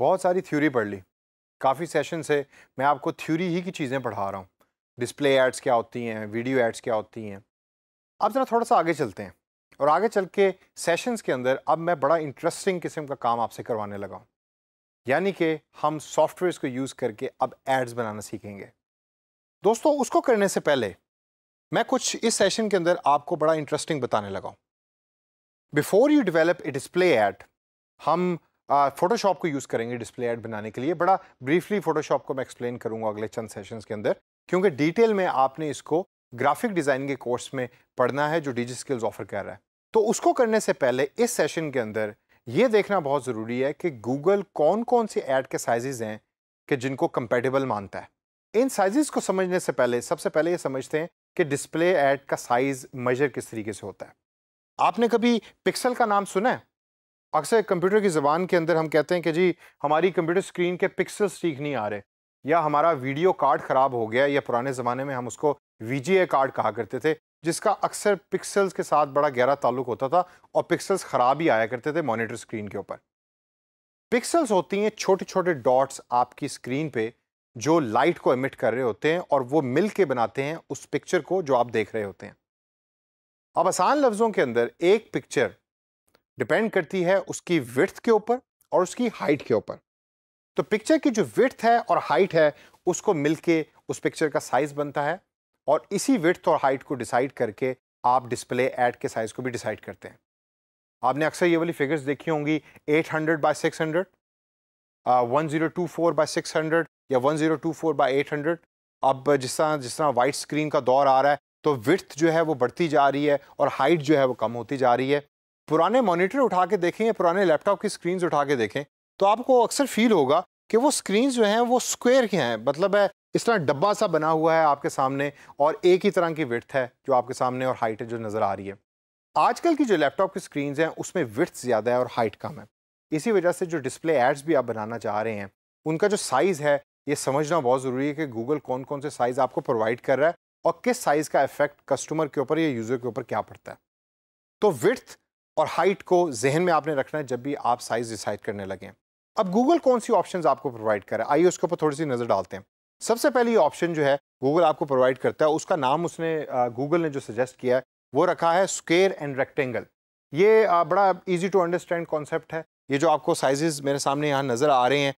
बहुत सारी थ्योरी पढ़ ली, काफ़ी सेशन से मैं आपको थ्योरी ही की चीज़ें पढ़ा रहा हूँ। डिस्प्ले एड्स क्या होती हैं, वीडियो एड्स क्या होती हैं। अब ज़रा थोड़ा सा आगे चलते हैं और आगे चल के सेशंस के अंदर अब मैं बड़ा इंटरेस्टिंग किस्म का काम आपसे करवाने लगा हूँ। यानी कि हम सॉफ्टवेयर्स को यूज़ करके अब एड्स बनाना सीखेंगे। दोस्तों, उसको करने से पहले मैं कुछ इस सेशन के अंदर आपको बड़ा इंटरेस्टिंग बताने लगा हूँ। Before you develop a display ad, हम फोटोशॉप को यूज़ करेंगे डिस्प्ले ऐड बनाने के लिए। बड़ा ब्रीफली फोटोशॉप को मैं एक्सप्लेन करूंगा अगले चंद सेशंस के अंदर, क्योंकि डिटेल में आपने इसको ग्राफिक डिज़ाइन के कोर्स में पढ़ना है जो डीजी स्किल्स ऑफर कर रहा है। तो उसको करने से पहले इस सेशन के अंदर ये देखना बहुत ज़रूरी है कि गूगल कौन कौन सी ऐड के साइजेस हैं कि जिनको कंपेटेबल मानता है। इन साइजेस को समझने से पहले सबसे पहले ये समझते हैं कि डिस्प्ले ऐड का साइज़ मेजर किस तरीके से होता है। आपने कभी पिक्सल का नाम सुना है? अक्सर कंप्यूटर की ज़बान के अंदर हम कहते हैं कि जी हमारी कंप्यूटर स्क्रीन के पिक्सल्स ठीक नहीं आ रहे, या हमारा वीडियो कार्ड ख़राब हो गया, या पुराने ज़माने में हम उसको वीजीए कार्ड कहा करते थे, जिसका अक्सर पिक्सल्स के साथ बड़ा गहरा ताल्लुक होता था और पिक्सल्स ख़राब ही आया करते थे मॉनिटर स्क्रीन के ऊपर। पिक्सल्स होती हैं छोटे छोटे डॉट्स आपकी स्क्रीन पे जो लाइट को एमिट कर रहे होते हैं और वो मिल के बनाते हैं उस पिक्चर को जो आप देख रहे होते हैं। अब आसान लफ्ज़ों के अंदर एक पिक्चर डिपेंड करती है उसकी विड्थ के ऊपर और उसकी हाइट के ऊपर। तो पिक्चर की जो विड्थ है और हाइट है उसको मिलके उस पिक्चर का साइज बनता है, और इसी विड्थ और हाइट को डिसाइड करके आप डिस्प्ले ऐड के साइज को भी डिसाइड करते हैं। आपने अक्सर ये वाली फिगर्स देखी होंगी, 800 बाय 600, 1024 बाय 600 या 1024 बाय 800। अब जिस तरह वाइट स्क्रीन का दौर आ रहा है तो विड्थ जो है वो बढ़ती जा रही है और हाइट जो है वो कम होती जा रही है। पुराने मॉनिटर उठा के देखें या पुराने लैपटॉप की स्क्रीन्स उठा के देखें तो आपको अक्सर फील होगा कि वो स्क्रीन्स जो हैं वो स्क्वायर के हैं, मतलब है इस तरह डब्बा सा बना हुआ है आपके सामने और एक ही तरह की विड्थ है जो आपके सामने और हाइट है जो नज़र आ रही है। आजकल की जो लैपटॉप की स्क्रीन्स हैं उसमें विड्थ ज़्यादा है और हाइट कम है। इसी वजह से जो डिस्प्ले एड्स भी आप बनाना चाह रहे हैं उनका जो साइज़ है ये समझना बहुत ज़रूरी है कि गूगल कौन कौन से साइज़ आपको प्रोवाइड कर रहा है और किस साइज़ का इफेक्ट कस्टमर के ऊपर या यूज़र के ऊपर क्या पड़ता है। तो विड्थ और हाइट को जहन में आपने रखना है जब भी आप साइज डिसाइड करने लगे। अब गूगल कौन सी ऑप्शंस आपको प्रोवाइड कर रहा है, आइए उसके ऊपर थोड़ी सी नज़र डालते हैं। सबसे पहली ऑप्शन जो है गूगल आपको प्रोवाइड करता है, उसका नाम उसने गूगल ने जो सजेस्ट किया है वो रखा है स्क्वायर एंड रेक्टेंगल। ये बड़ा इजी टू अंडरस्टैंड कॉन्सेप्ट है। ये जो आपको साइजेस मेरे सामने यहाँ नज़र आ रहे हैं,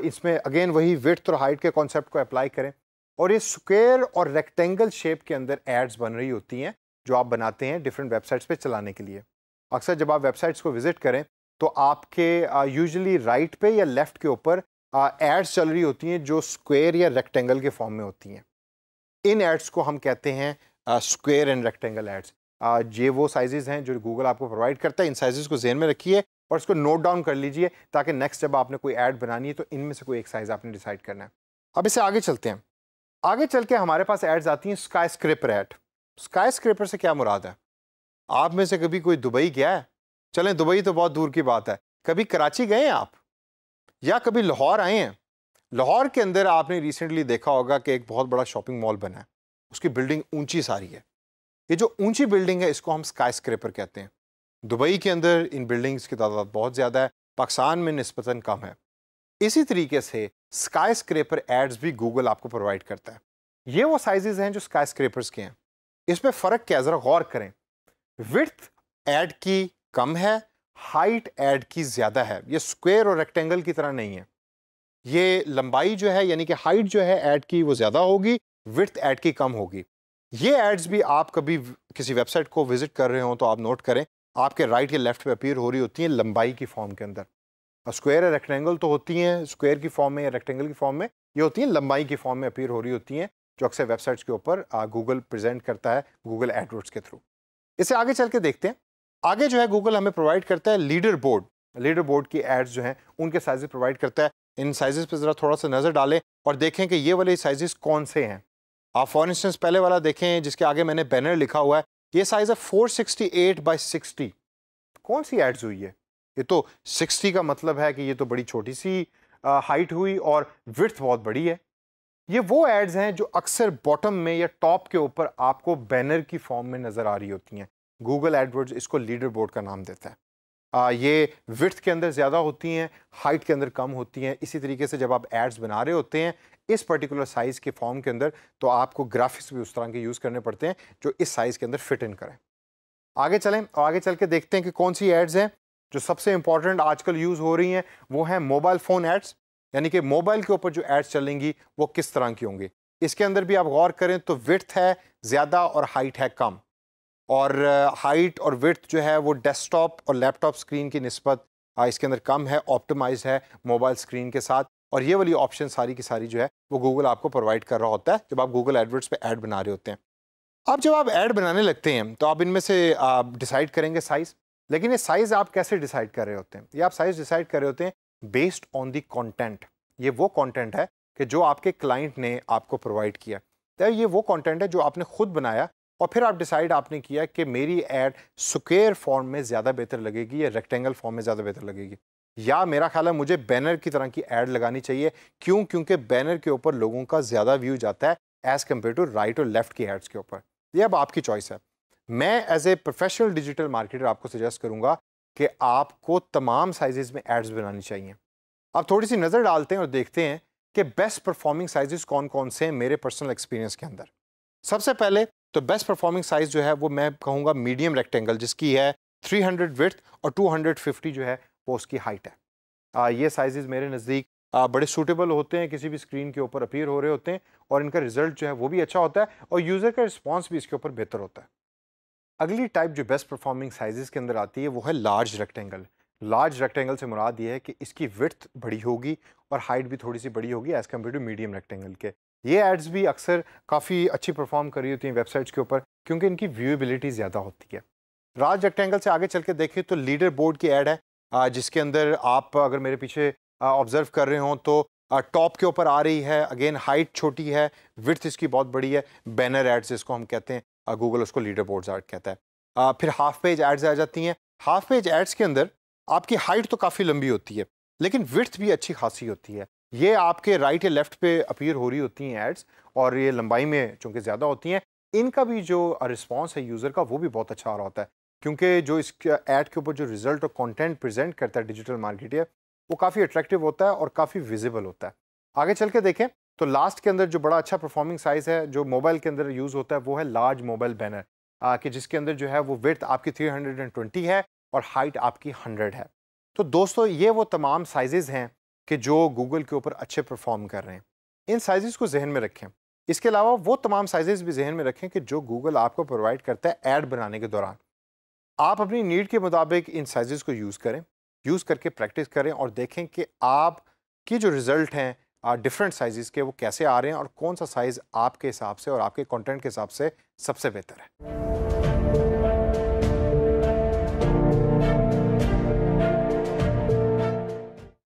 इसमें अगेन वही विड्थ और हाइट के कॉन्सेप्ट को अप्लाई करें और ये स्क्वायर और रेक्टेंगल शेप के अंदर एड्स बन रही होती हैं जो आप बनाते हैं डिफरेंट वेबसाइट्स पे चलाने के लिए। अक्सर जब आप वेबसाइट्स को विजिट करें तो आपके यूजुअली राइट पे या लेफ्ट के ऊपर एड्स चल रही होती हैं जो स्क्वायर या रेक्टेंगल के फॉर्म में होती हैं। इन एड्स को हम कहते हैं स्क्वायर एंड रेक्टेंगल एड्स। ये वो साइजेस हैं जो गूगल आपको प्रोवाइड करता है। इन साइजेस को ज़हन में रखिए और इसको नोट डाउन कर लीजिए ताकि नेक्स्ट जब आपने कोई ऐड बनानी है तो इनमें से कोई एक साइज़ आपने डिसाइड करना है। अब इसे आगे चलते हैं। आगे चल के हमारे पास एड्स आती हैं sky scraper add. Sky scraper से क्या मुराद है? आप में से कभी कोई दुबई गया है? चलें दुबई तो बहुत दूर की बात है, कभी कराची गए हैं आप, या कभी लाहौर आए हैं? लाहौर के अंदर आपने रिसेंटली देखा होगा कि एक बहुत बड़ा शॉपिंग मॉल बना है, उसकी बिल्डिंग ऊंची सारी है। ये जो ऊंची बिल्डिंग है इसको हम स्काई स्क्रेपर कहते हैं। दुबई के अंदर इन बिल्डिंग्स की तादाद बहुत ज़्यादा है, पाकिस्तान में निस्बतन कम है। इसी तरीके से स्काई स्क्रेपर एड्स भी गूगल आपको प्रोवाइड करता है। ये वो साइजेस हैं जो स्काई स्क्रेपर्स के हैं। इसमें फ़र्क क्या है ज़रा गौर करें। विड्थ ऐड की कम है, हाइट ऐड की ज़्यादा है। ये स्क्वायर और रेक्टेंगल की तरह नहीं है। ये लंबाई जो है यानी कि हाइट जो है ऐड की वो ज़्यादा होगी, विड्थ ऐड की कम होगी। ये एड्स भी आप कभी किसी वेबसाइट को विजिट कर रहे हो तो आप नोट करें आपके राइट या लेफ्ट पे अपीयर हो रही होती हैं लंबाई की फॉर्म के अंदर। स्क्वायर या रेक्टेंगल तो होती हैं स्क्वायर की फॉर्म में या रेक्टेंगल की फॉर्म में, ये होती हैं लंबाई की फॉर्म में अपीयर हो रही होती हैं जो अक्सर वेबसाइट्स के ऊपर गूगल प्रेजेंट करता है गूगल एडवर्ड्स के थ्रू। इसे आगे चल के देखते हैं। आगे जो है गूगल हमें प्रोवाइड करता है लीडर बोर्ड। लीडर बोर्ड की एड्स जो हैं उनके साइजेस प्रोवाइड करता है। इन साइजेस पे ज़रा थोड़ा सा नज़र डालें और देखें कि ये वाले साइजेस कौन से हैं। आप फॉर इंस्टेंस पहले वाला देखें जिसके आगे मैंने बैनर लिखा हुआ है, ये साइज़ है 468 बाई 60। कौन सी एड्स हुई है? ये तो 60 का मतलब है कि ये तो बड़ी छोटी सी हाइट हुई और विड्थ बहुत बड़ी है। ये वो एड्स हैं जो अक्सर बॉटम में या टॉप के ऊपर आपको बैनर की फॉर्म में नज़र आ रही होती हैं। गूगल एडवर्ड्स इसको लीडर बोर्ड का नाम देता है। ये विड्थ के अंदर ज़्यादा होती हैं, हाइट के अंदर कम होती हैं। इसी तरीके से जब आप एड्स बना रहे होते हैं इस पर्टिकुलर साइज़ के फॉर्म के अंदर, तो आपको ग्राफिक्स भी उस तरह के यूज़ करने पड़ते हैं जो इस साइज़ के अंदर फिट इन करें। आगे चलें और आगे चल के देखते हैं कि कौन सी एड्स हैं जो सबसे इंपॉर्टेंट आजकल यूज़ हो रही हैं। वो हैं मोबाइल फ़ोन एड्स, यानी कि मोबाइल के ऊपर जो एड्स चलेंगी वो किस तरह की होंगी। इसके अंदर भी आप गौर करें तो विड्थ है ज़्यादा और हाइट है कम, और हाइट और विड्थ जो है वो डेस्कटॉप और लैपटॉप स्क्रीन की निस्बत इसके अंदर कम है, ऑप्टिमाइज्ड है मोबाइल स्क्रीन के साथ। और ये वाली ऑप्शन सारी की सारी जो है वो गूगल आपको प्रोवाइड कर रहा होता है जब आप गूगल एडवर्ड्स पे ऐड बना रहे होते हैं। अब जब आप ऐड बनाने लगते हैं तो आप इनमें से आप डिसाइड करेंगे साइज़, लेकिन ये साइज़ आप कैसे डिसाइड कर रहे होते हैं? ये आप साइज़ डिसाइड कर रहे होते हैं बेस्ड ऑन द कंटेंट। ये वो कंटेंट है कि जो आपके क्लाइंट ने आपको प्रोवाइड किया, तो ये वो कंटेंट है जो आपने खुद बनाया और फिर आप डिसाइड आपने किया कि मेरी ऐड स्क्वायर फॉर्म में ज़्यादा बेहतर लगेगी या रेक्टेंगल फॉर्म में ज़्यादा बेहतर लगेगी, या मेरा ख्याल है मुझे बैनर की तरह की ऐड लगानी चाहिए। क्यों? क्योंकि बैनर के ऊपर लोगों का ज़्यादा व्यू जाता है एज़ कम्पेयर टू राइट और लेफ्ट की एड्स के ऊपर। ये अब आपकी चॉइस है। मैं as a professional digital marketer आपको सजेस्ट करूंगा कि आपको तमाम साइजेस में एड्स बनानी चाहिए। आप थोड़ी सी नज़र डालते हैं और देखते हैं कि बेस्ट परफॉर्मिंग साइजेस कौन कौन से हैं मेरे पर्सनल एक्सपीरियंस के अंदर। सबसे पहले तो बेस्ट परफॉर्मिंग साइज़ जो है वो मैं कहूँगा मीडियम रेक्टेंगल, जिसकी है 300 विड्थ और 250 जो है वो उसकी हाइट है। ये साइजेस मेरे नज़दीक बड़े सूटेबल होते हैं, किसी भी स्क्रीन के ऊपर अपीयर हो रहे होते हैं और इनका रिजल्ट जो है वो भी अच्छा होता है और यूज़र का रिस्पॉन्स भी इसके ऊपर बेहतर होता है। अगली टाइप जो बेस्ट परफॉर्मिंग साइजेस के अंदर आती है वो है लार्ज रेक्टेंगल। लार्ज रेक्टेंगल से मुराद ये है कि इसकी विड्थ बड़ी होगी और हाइट भी थोड़ी सी बड़ी होगी as compare to medium rectangle के। ये एड्स भी अक्सर काफ़ी अच्छी परफॉर्म कर रही होती हैं वेबसाइट्स के ऊपर क्योंकि इनकी व्यूएबिलिटी ज़्यादा होती है। लार्ज रेक्टेंगल से आगे चल के देखें तो लीडर बोर्ड की ऐड है, जिसके अंदर आप अगर मेरे पीछे ऑब्जर्व कर रहे हो तो टॉप के ऊपर आ रही है। अगेन हाइट छोटी है, विड्थ इसकी बहुत बड़ी है। बैनर एड्स जिसको हम कहते हैं, गूगल उसको लीडर बोर्ड्स ऐड कहता है। फिर हाफ पेज एड्स आ जाती हैं। हाफ पेज एड्स के अंदर आपकी हाइट तो काफ़ी लंबी होती है लेकिन विड्थ भी अच्छी खासी होती है। ये आपके राइट या लेफ्ट पे अपीयर हो रही होती हैं एड्स और ये लंबाई में चूँकि ज़्यादा होती हैं, इनका भी जो रिस्पॉन्स है यूज़र का वो भी बहुत अच्छा आ रहा होता है क्योंकि जो इस ऐड के ऊपर जो रिजल्ट और कंटेंट प्रेजेंट करता है डिजिटल मार्केटर वो काफ़ी अट्रैक्टिव होता है और काफ़ी विजिबल होता है। आगे चल के देखें तो लास्ट के अंदर जो बड़ा अच्छा परफॉर्मिंग साइज़ है जो मोबाइल के अंदर यूज़ होता है वो है लार्ज मोबाइल बैनर, कि जिसके अंदर जो है वो विड्थ आपकी 320 है और हाइट आपकी 100 है। तो दोस्तों ये वो तमाम साइजेज़ हैं कि जो गूगल के ऊपर अच्छे परफॉर्म कर रहे हैं। इन साइजेज़ को जहन में रखें। इसके अलावा वो तमाम साइजेज़ भी जहन में रखें कि जो गूगल आपको प्रोवाइड करता है ऐड बनाने के दौरान। आप अपनी नीड के मुताबिक इन साइजेस को यूज़ करें, यूज़ करके प्रैक्टिस करें और देखें कि आपकी जो रिज़ल्ट हैं डिफरेंट साइजेस के वो कैसे आ रहे हैं और कौन सा साइज़ आपके हिसाब से और आपके कंटेंट के हिसाब से सबसे बेहतर है।